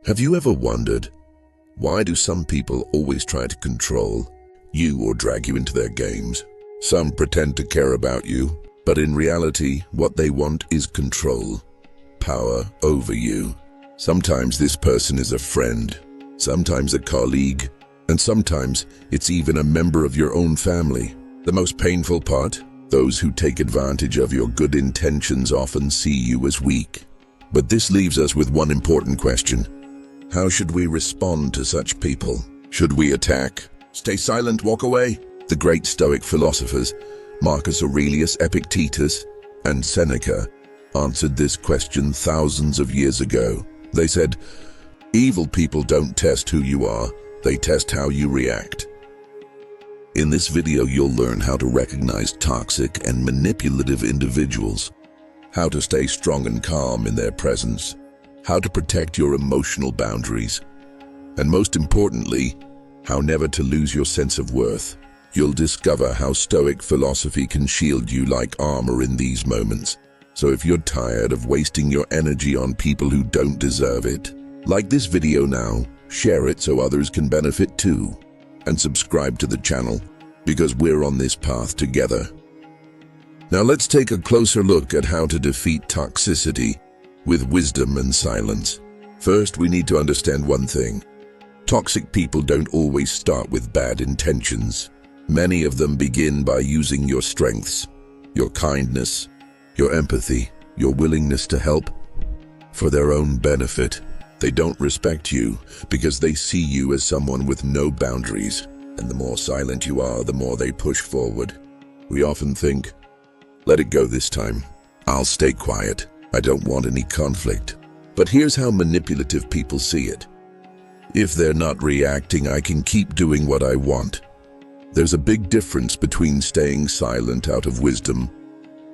Have you ever wondered, why do some people always try to control you or drag you into their games? Some pretend to care about you, but in reality, what they want is control, power over you. Sometimes this person is a friend, sometimes a colleague, and sometimes it's even a member of your own family. The most painful part, those who take advantage of your good intentions often see you as weak. But this leaves us with one important question. How should we respond to such people? Should we attack? Stay silent, walk away? The great Stoic philosophers, Marcus Aurelius, Epictetus, and Seneca, answered this question thousands of years ago. They said, evil people don't test who you are, they test how you react. In this video, you'll learn how to recognize toxic and manipulative individuals, how to stay strong and calm in their presence, how to protect your emotional boundaries, and most importantly, how never to lose your sense of worth. You'll discover how Stoic philosophy can shield you like armor in these moments. So if you're tired of wasting your energy on people who don't deserve it, like this video now, share it so others can benefit too, and subscribe to the channel, because we're on this path together. Now let's take a closer look at how to defeat toxicity with wisdom and silence. First, we need to understand one thing. Toxic people don't always start with bad intentions. Many of them begin by using your strengths, your kindness, your empathy, your willingness to help for their own benefit. They don't respect you because they see you as someone with no boundaries. And the more silent you are, the more they push forward. We often think, let it go this time. I'll stay quiet. I don't want any conflict. But here's how manipulative people see it. If they're not reacting, I can keep doing what I want. There's a big difference between staying silent out of wisdom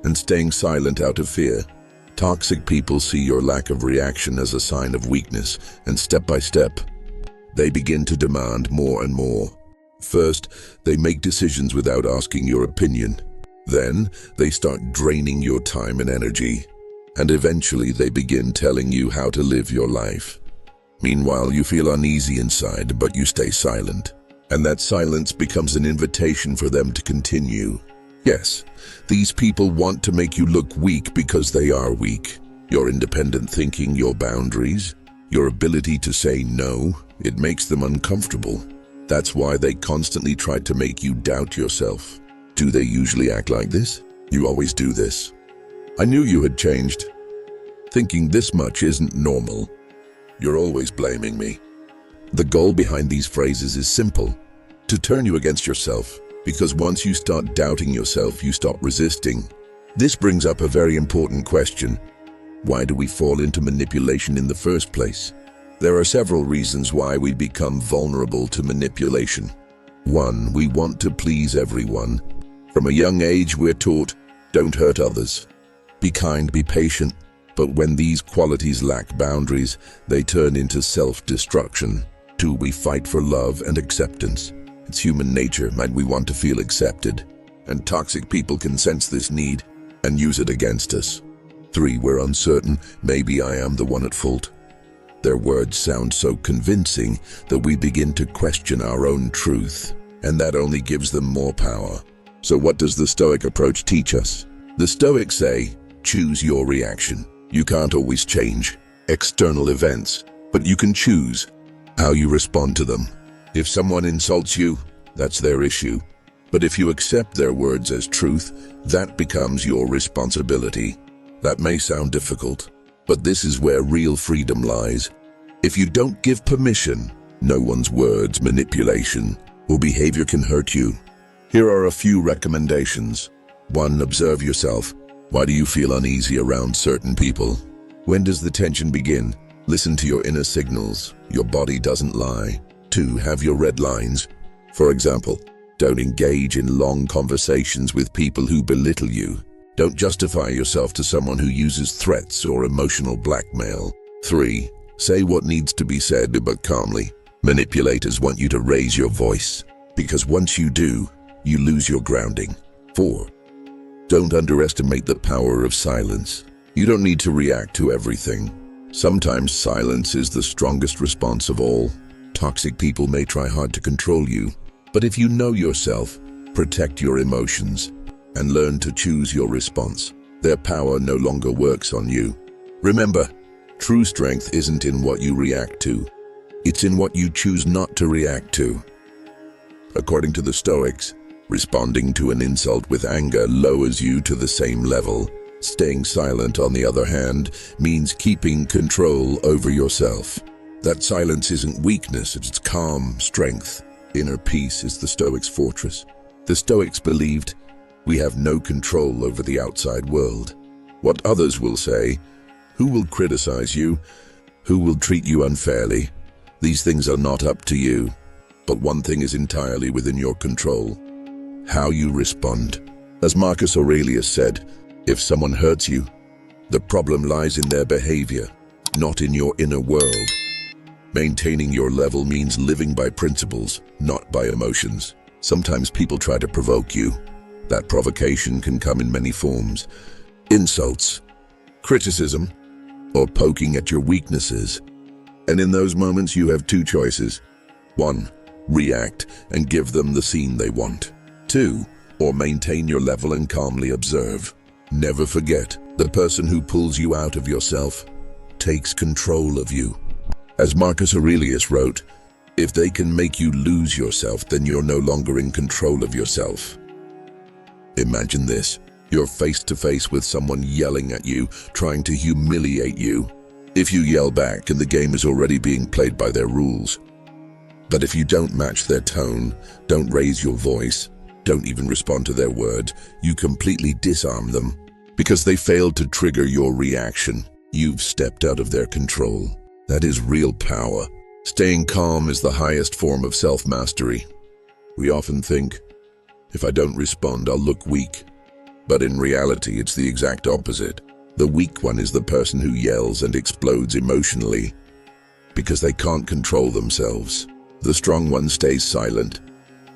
and staying silent out of fear. Toxic people see your lack of reaction as a sign of weakness, and step by step, they begin to demand more and more. First, they make decisions without asking your opinion. Then, they start draining your time and energy. And eventually they begin telling you how to live your life. Meanwhile, you feel uneasy inside, but you stay silent. And that silence becomes an invitation for them to continue. Yes, these people want to make you look weak because they are weak. Your independent thinking, your boundaries, your ability to say no, it makes them uncomfortable. That's why they constantly try to make you doubt yourself. Do they usually act like this? You always do this. I knew you had changed. Thinking this much isn't normal. You're always blaming me. The goal behind these phrases is simple, to turn you against yourself, because once you start doubting yourself, you stop resisting. This brings up a very important question. Why do we fall into manipulation in the first place? There are several reasons why we become vulnerable to manipulation. 1, we want to please everyone. From a young age, we're taught, don't hurt others. Be kind, be patient. But when these qualities lack boundaries, they turn into self-destruction. 2, we fight for love and acceptance. It's human nature, and we want to feel accepted. And toxic people can sense this need and use it against us. 3, we're uncertain, maybe I am the one at fault. Their words sound so convincing that we begin to question our own truth, and that only gives them more power. So what does the Stoic approach teach us? The Stoics say, choose your reaction. You can't always change external events, but you can choose how you respond to them. If someone insults you, that's their issue. But if you accept their words as truth, that becomes your responsibility. That may sound difficult, but this is where real freedom lies. If you don't give permission, no one's words, manipulation, or behavior can hurt you. Here are a few recommendations. 1, observe yourself. Why do you feel uneasy around certain people? When does the tension begin? Listen to your inner signals. Your body doesn't lie. 2, have your red lines. For example, don't engage in long conversations with people who belittle you. Don't justify yourself to someone who uses threats or emotional blackmail. 3, say what needs to be said, but calmly. Manipulators want you to raise your voice, because once you do, you lose your grounding. 4, don't underestimate the power of silence. You don't need to react to everything. Sometimes silence is the strongest response of all. Toxic people may try hard to control you, but if you know yourself, protect your emotions, and learn to choose your response, their power no longer works on you. Remember, true strength isn't in what you react to. It's in what you choose not to react to. According to the Stoics, responding to an insult with anger lowers you to the same level. Staying silent, on the other hand, means keeping control over yourself. That silence isn't weakness, it's calm strength. Inner peace is the Stoics' fortress. The Stoics believed we have no control over the outside world. What others will say, who will criticize you, who will treat you unfairly, these things are not up to you. But one thing is entirely within your control: how you respond. As Marcus Aurelius said, if someone hurts you, the problem lies in their behavior, not in your inner world. Maintaining your level means living by principles, not by emotions. Sometimes people try to provoke you. That provocation can come in many forms: insults, criticism, or poking at your weaknesses. And in those moments you have two choices. 1. React and give them the scene they want. 2. Or maintain your level and calmly observe. Never forget, the person who pulls you out of yourself takes control of you. As Marcus Aurelius wrote, if they can make you lose yourself, then you're no longer in control of yourself. Imagine this: you're face to face with someone yelling at you, trying to humiliate you. If you yell back, and the game is already being played by their rules. But if you don't match their tone, don't raise your voice, don't even respond to their words, you completely disarm them. Because they failed to trigger your reaction, you've stepped out of their control. That is real power. Staying calm is the highest form of self-mastery. We often think, if I don't respond, I'll look weak. But in reality, it's the exact opposite. The weak one is the person who yells and explodes emotionally because they can't control themselves. The strong one stays silent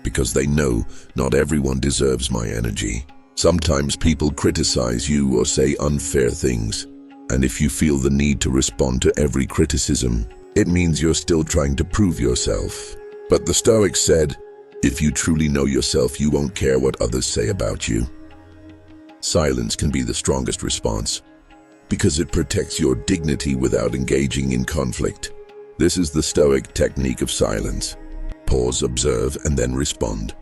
because they know not everyone deserves my energy. Sometimes people criticize you or say unfair things, and if you feel the need to respond to every criticism, it means you're still trying to prove yourself. But the Stoics said, if you truly know yourself, you won't care what others say about you. Silence can be the strongest response because it protects your dignity without engaging in conflict. This is the Stoic technique of silence. Pause, observe, and then respond.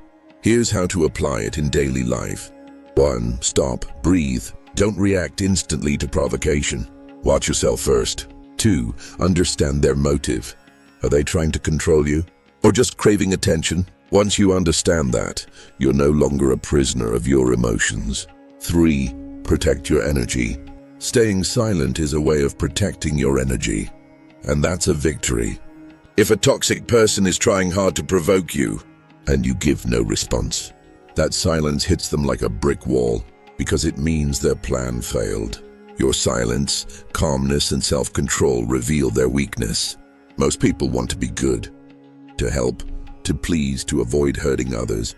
Here's how to apply it in daily life. 1. Stop, breathe. Don't react instantly to provocation. Watch yourself first. 2. Understand their motive. Are they trying to control you, or just craving attention? Once you understand that, you're no longer a prisoner of your emotions. 3. Protect your energy. Staying silent is a way of protecting your energy, and that's a victory. If a toxic person is trying hard to provoke you, and you give no response, that silence hits them like a brick wall, because it means their plan failed. Your silence, calmness, and self-control reveal their weakness. Most people want to be good, to help, to please, to avoid hurting others.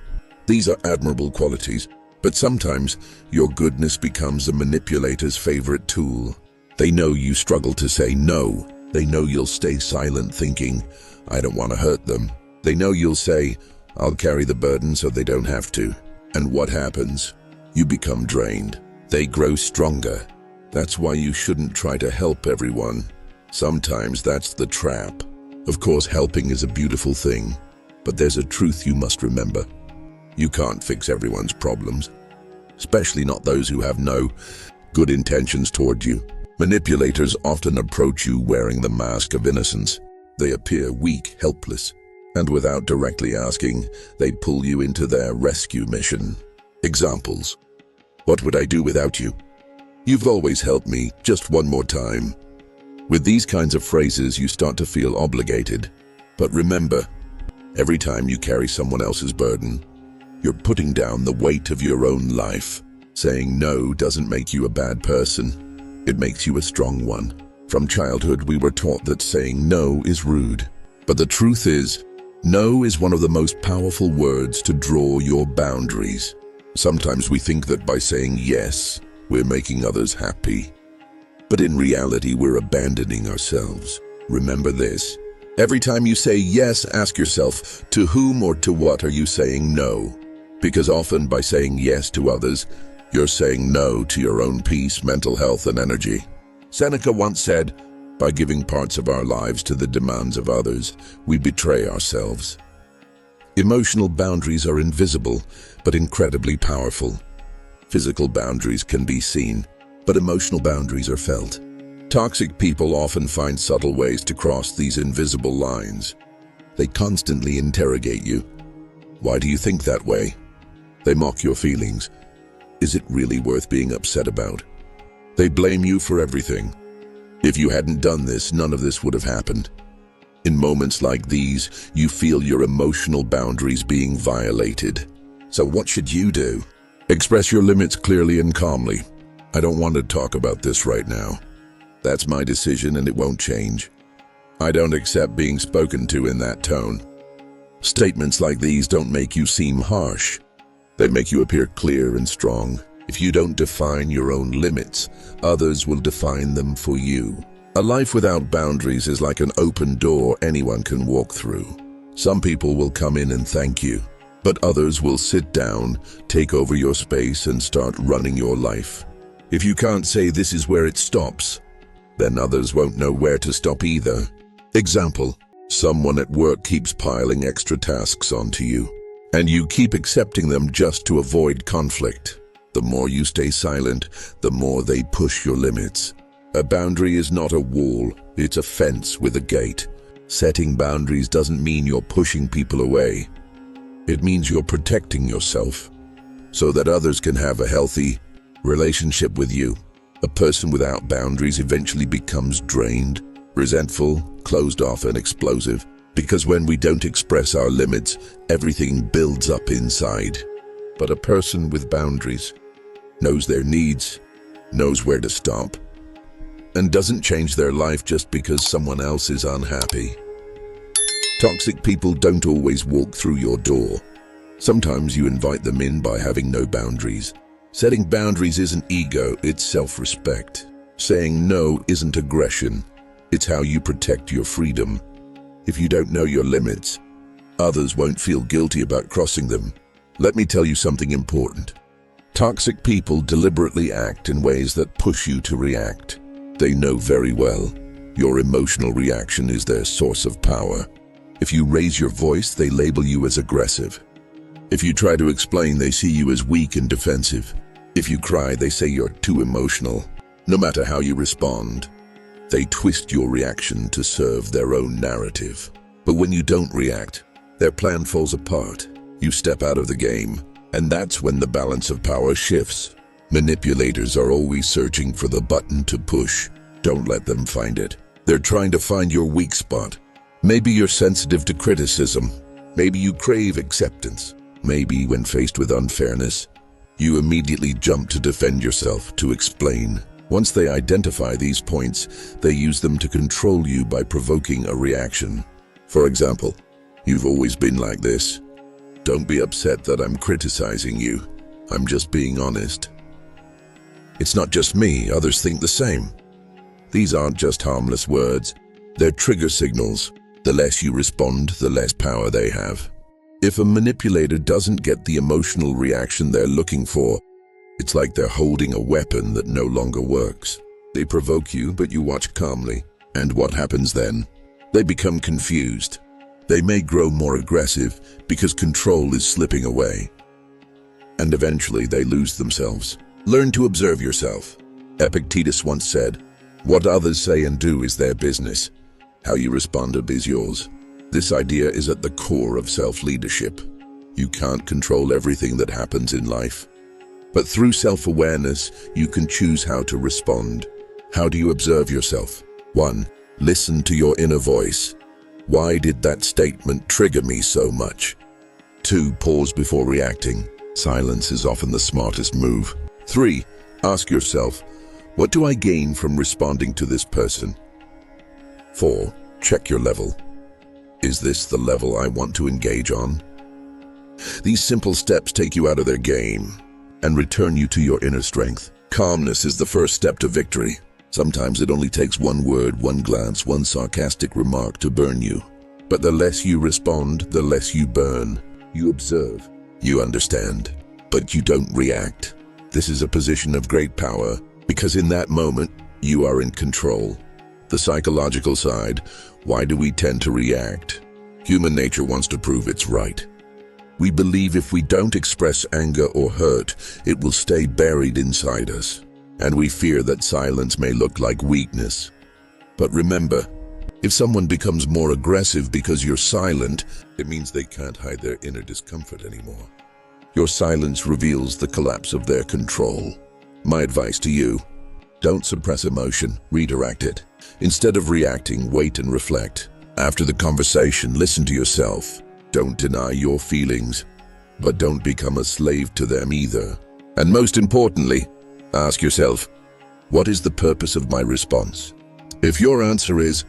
These are admirable qualities, but sometimes your goodness becomes a manipulator's favorite tool. They know you struggle to say no. They know you'll stay silent thinking, I don't want to hurt them. They know you'll say, I'll carry the burden so they don't have to. And what happens? You become drained. They grow stronger. That's why you shouldn't try to help everyone. Sometimes that's the trap. Of course, helping is a beautiful thing, but there's a truth you must remember. You can't fix everyone's problems, especially not those who have no good intentions toward you. Manipulators often approach you wearing the mask of innocence. They appear weak, helpless, and without directly asking, they pull you into their rescue mission. Examples. What would I do without you? You've always helped me, just one more time. With these kinds of phrases, you start to feel obligated. But remember, every time you carry someone else's burden, you're putting down the weight of your own life. Saying no doesn't make you a bad person. It makes you a strong one. From childhood, we were taught that saying no is rude. But the truth is, no is one of the most powerful words to draw your boundaries. Sometimes we think that by saying yes, we're making others happy. But in reality, we're abandoning ourselves. Remember this. Every time you say yes, ask yourself, to whom or to what are you saying no? Because often by saying yes to others, you're saying no to your own peace, mental health, and energy. Seneca once said, by giving parts of our lives to the demands of others, we betray ourselves. Emotional boundaries are invisible, but incredibly powerful. Physical boundaries can be seen, but emotional boundaries are felt. Toxic people often find subtle ways to cross these invisible lines. They constantly interrogate you. Why do you think that way? They mock your feelings. Is it really worth being upset about? They blame you for everything. If you hadn't done this, none of this would have happened. In moments like these, you feel your emotional boundaries being violated. So what should you do? Express your limits clearly and calmly. I don't want to talk about this right now. That's my decision and it won't change. I don't accept being spoken to in that tone. Statements like these don't make you seem harsh. They make you appear clear and strong. If you don't define your own limits, others will define them for you. A life without boundaries is like an open door anyone can walk through. Some people will come in and thank you, but others will sit down, take over your space, and start running your life. If you can't say this is where it stops, then others won't know where to stop either. Example, someone at work keeps piling extra tasks onto you, and you keep accepting them just to avoid conflict. The more you stay silent, the more they push your limits. A boundary is not a wall, it's a fence with a gate. Setting boundaries doesn't mean you're pushing people away. It means you're protecting yourself, so that others can have a healthy relationship with you. A person without boundaries eventually becomes drained, resentful, closed off, and explosive. Because when we don't express our limits, everything builds up inside. But a person with boundaries knows their needs, knows where to stop, and doesn't change their life just because someone else is unhappy. Toxic people don't always walk through your door. Sometimes you invite them in by having no boundaries. Setting boundaries isn't ego, it's self-respect. Saying no isn't aggression, it's how you protect your freedom. If you don't know your limits, others won't feel guilty about crossing them. Let me tell you something important. Toxic people deliberately act in ways that push you to react. They know very well your emotional reaction is their source of power. If you raise your voice, they label you as aggressive. If you try to explain, they see you as weak and defensive. If you cry, they say you're too emotional. No matter how you respond, they twist your reaction to serve their own narrative. But when you don't react, their plan falls apart. You step out of the game, and that's when the balance of power shifts. Manipulators are always searching for the button to push. Don't let them find it. They're trying to find your weak spot. Maybe you're sensitive to criticism. Maybe you crave acceptance. Maybe when faced with unfairness, you immediately jump to defend yourself, to explain. Once they identify these points, they use them to control you by provoking a reaction. For example, you've always been like this. Don't be upset that I'm criticizing you. I'm just being honest. It's not just me, others think the same. These aren't just harmless words, they're trigger signals. The less you respond, the less power they have. If a manipulator doesn't get the emotional reaction they're looking for, it's like they're holding a weapon that no longer works. They provoke you, but you watch calmly. And what happens then? They become confused. They may grow more aggressive because control is slipping away. And eventually they lose themselves. Learn to observe yourself. Epictetus once said, "What others say and do is their business. How you respond is yours." This idea is at the core of self-leadership. You can't control everything that happens in life. But through self-awareness, you can choose how to respond. How do you observe yourself? 1. Listen to your inner voice. Why did that statement trigger me so much? 2. Pause before reacting. Silence is often the smartest move. 3. Ask yourself, what do I gain from responding to this person? 4. Check your level. Is this the level I want to engage on? These simple steps take you out of their game and return you to your inner strength. Calmness is the first step to victory. Sometimes it only takes one word, one glance, one sarcastic remark to burn you. But the less you respond, the less you burn. You observe, you understand, but you don't react. This is a position of great power, because in that moment, you are in control. The psychological side, why do we tend to react? Human nature wants to prove it's right. We believe if we don't express anger or hurt, it will stay buried inside us. And we fear that silence may look like weakness. But remember, if someone becomes more aggressive because you're silent, it means they can't hide their inner discomfort anymore. Your silence reveals the collapse of their control. My advice to you, don't suppress emotion, redirect it. Instead of reacting, wait and reflect. After the conversation, listen to yourself. Don't deny your feelings, but don't become a slave to them either. And most importantly, ask yourself, what is the purpose of my response? If your answer is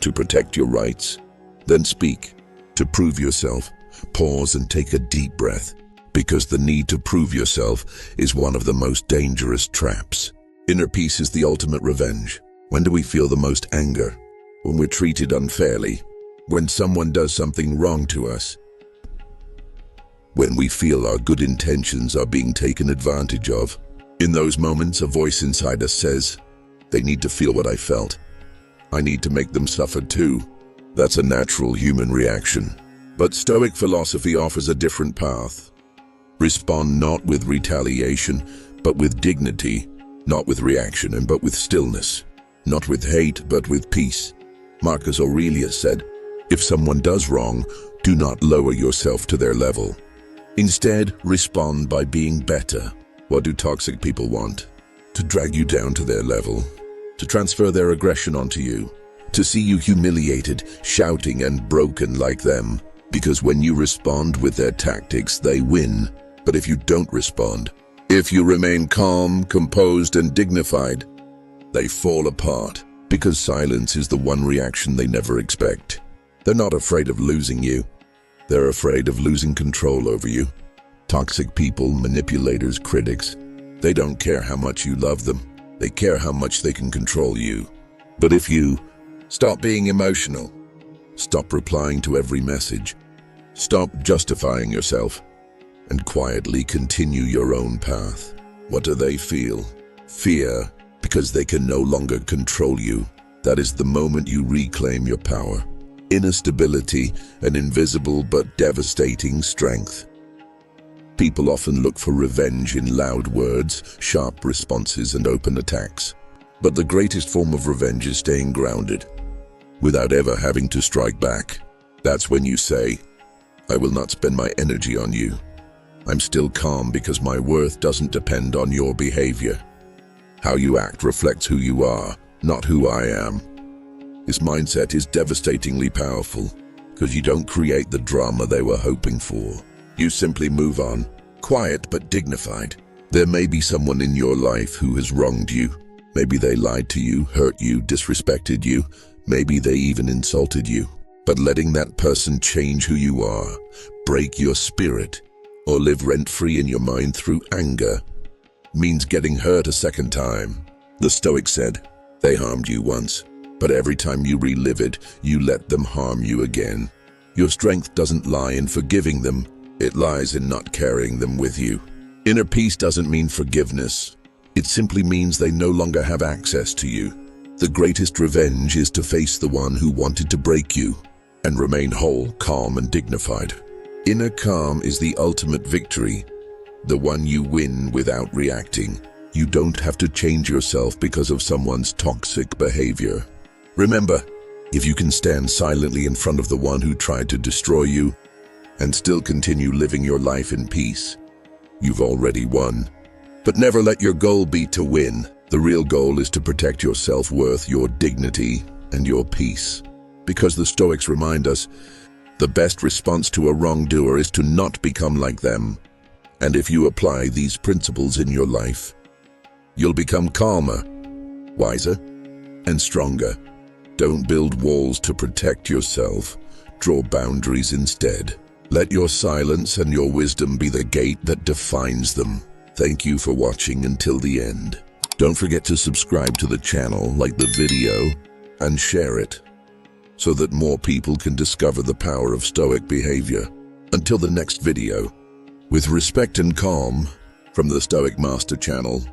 to protect your rights, then speak. To prove yourself, pause and take a deep breath, because the need to prove yourself is one of the most dangerous traps. Inner peace is the ultimate revenge. When do we feel the most anger? When we're treated unfairly. When someone does something wrong to us. When we feel our good intentions are being taken advantage of. In those moments, a voice inside us says, they need to feel what I felt. I need to make them suffer too. That's a natural human reaction. But Stoic philosophy offers a different path. Respond not with retaliation, but with dignity. Not with reaction, but with stillness. Not with hate, but with peace. Marcus Aurelius said, if someone does wrong, do not lower yourself to their level. Instead, respond by being better. What do toxic people want? To drag you down to their level. To transfer their aggression onto you. To see you humiliated, shouting and broken like them. Because when you respond with their tactics, they win. But if you don't respond, if you remain calm, composed and dignified, they fall apart. Because silence is the one reaction they never expect. They're not afraid of losing you. They're afraid of losing control over you. Toxic people, manipulators, critics, they don't care how much you love them. They care how much they can control you. But if you stop being emotional, stop replying to every message, stop justifying yourself, and quietly continue your own path, what do they feel? Fear, because they can no longer control you. That is the moment you reclaim your power. Inner stability, an invisible but devastating strength. People often look for revenge in loud words, sharp responses, and open attacks. But the greatest form of revenge is staying grounded, without ever having to strike back. That's when you say, I will not spend my energy on you. I'm still calm because my worth doesn't depend on your behavior. How you act reflects who you are, not who I am. This mindset is devastatingly powerful, because you don't create the drama they were hoping for. You simply move on, quiet but dignified. There may be someone in your life who has wronged you. Maybe they lied to you, hurt you, disrespected you. Maybe they even insulted you. But letting that person change who you are, break your spirit, or live rent-free in your mind through anger, means getting hurt a second time. The Stoics said, they harmed you once, but every time you relive it, you let them harm you again. Your strength doesn't lie in forgiving them, it lies in not carrying them with you. Inner peace doesn't mean forgiveness. It simply means they no longer have access to you. The greatest revenge is to face the one who wanted to break you, and remain whole, calm and dignified. Inner calm is the ultimate victory, the one you win without reacting. You don't have to change yourself because of someone's toxic behavior. Remember, if you can stand silently in front of the one who tried to destroy you and still continue living your life in peace, you've already won. But never let your goal be to win. The real goal is to protect your self-worth, your dignity, and your peace. Because the Stoics remind us, the best response to a wrongdoer is to not become like them. And if you apply these principles in your life, you'll become calmer, wiser, and stronger. Don't build walls to protect yourself. Draw boundaries instead. Let your silence and your wisdom be the gate that defines them. Thank you for watching until the end. Don't forget to subscribe to the channel, like the video, and share it, so that more people can discover the power of Stoic behavior. Until the next video, with respect and calm, from the Stoic Master channel.